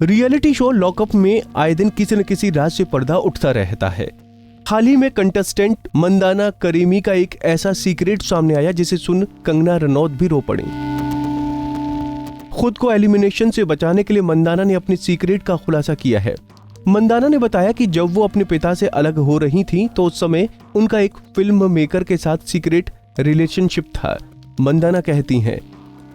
Reality show lockup में आए दिन किसी न किसी राज से पर्दा उठता रहता है। हाल ही में कंटेस्टेंट मंदाना करीमी का एक ऐसा सीक्रेट सामने आया जिसे सुन कंगना रनौत भी रो पड़ी। खुद को एलिमिनेशन से बचाने के लिए मंदाना ने अपने सीक्रेट का खुलासा किया है। मंदाना ने बताया कि जब वो अपने पिता से अलग हो रही थी तो उस समय उनका एक फिल्म मेकर के साथ सीक्रेट रिलेशनशिप था। मंदाना कहती हैं,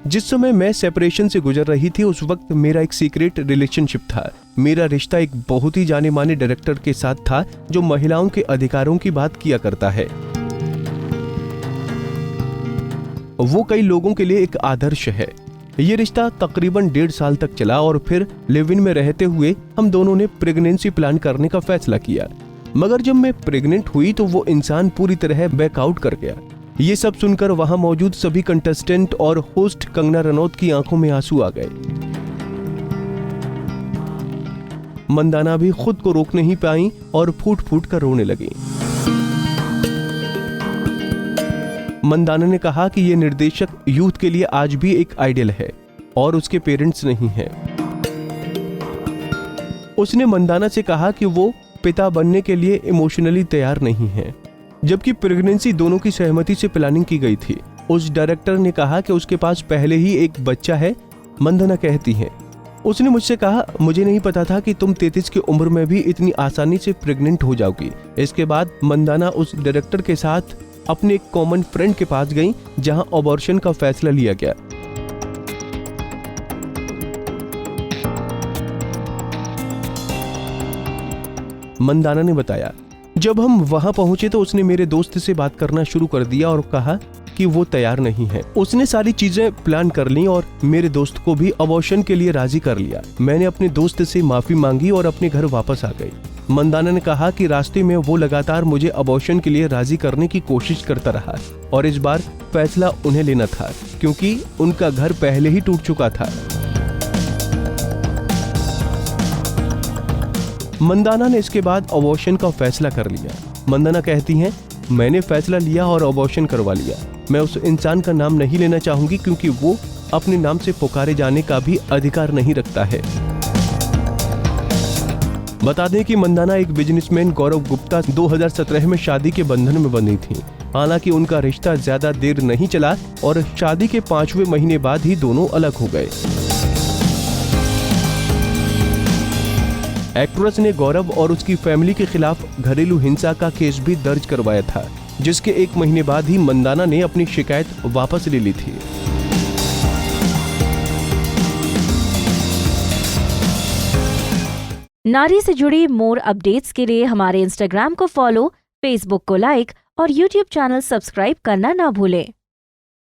जिस समय मैं सेपरेशन से गुजर रही थी उस वक्त मेरा एक सीक्रेट रिलेशनशिप था। मेरा रिश्ता एक बहुत ही जाने माने डायरेक्टर के साथ था जो महिलाओं के अधिकारों की बात किया करता है। वो कई लोगों के लिए एक आदर्श है। ये रिश्ता तकरीबन 1.5 साल तक चला और फिर लिव इन में रहते हुए हम दोनों ने प्रेगनेंसी प्लान करने का फैसला किया, मगर जब मैं प्रेग्नेंट हुई तो वो इंसान पूरी तरह बैकआउट कर गया। ये सब सुनकर वहां मौजूद सभी कंटेस्टेंट और होस्ट कंगना रनौत की आंखों में आंसू आ गए। मंदाना भी खुद को रोक नहीं पाई और फूट फूट कर रोने लगी। मंदाना ने कहा कि ये निर्देशक यूथ के लिए आज भी एक आइडियल है और उसके पेरेंट्स नहीं हैं। उसने मंदाना से कहा कि वो पिता बनने के लिए इमोशनली तैयार नहीं है, जबकि प्रेगनेंसी दोनों की सहमति से प्लानिंग की गई थी। उस डायरेक्टर ने कहा कि उसके पास पहले ही एक बच्चा है। मंदाना कहती हैं, उसने मुझसे कहा, मुझे नहीं पता था कि तुम 33 की उम्र में भी इतनी आसानी से प्रेग्नेंट हो जाओगी। इसके बाद मंदाना उस डायरेक्टर के साथ अपने एक कॉमन फ्रेंड के पास गई जहां अबॉर्शन का फैसला लिया गया। मंदाना ने बताया, जब हम वहां पहुंचे तो उसने मेरे दोस्त से बात करना शुरू कर दिया और कहा कि वो तैयार नहीं है। उसने सारी चीजें प्लान कर ली और मेरे दोस्त को भी अबॉर्शन के लिए राजी कर लिया। मैंने अपने दोस्त से माफी मांगी और अपने घर वापस आ गई। मंदाना ने कहा कि रास्ते में वो लगातार मुझे अबॉर्शन के लिए राजी करने की कोशिश करता रहा और इस बार फैसला उन्हें लेना था क्योंकि उनका घर पहले ही टूट चुका था। मंदाना ने इसके बाद अबॉर्शन का फैसला कर लिया। मंदाना कहती हैं, मैंने फैसला लिया और अबॉर्शन करवा लिया। मैं उस इंसान का नाम नहीं लेना चाहूंगी क्योंकि वो अपने नाम से पुकारे जाने का भी अधिकार नहीं रखता है। बता दें कि मंदाना एक बिजनेसमैन गौरव गुप्ता 2017 में शादी के बंधन में बंधी थी। हालांकि उनका रिश्ता ज्यादा देर नहीं चला और शादी के 5वें महीने बाद ही दोनों अलग हो गए। एक्ट्रेस ने गौरव और उसकी फैमिली के खिलाफ घरेलू हिंसा का केस भी दर्ज करवाया था, जिसके 1 महीने बाद ही मंदाना ने अपनी शिकायत वापस ले ली थी। नारी से जुड़ी मोर अपडेट्स के लिए हमारे इंस्टाग्राम को फॉलो, फेसबुक को लाइक और यूट्यूब चैनल सब्सक्राइब करना ना भूलें।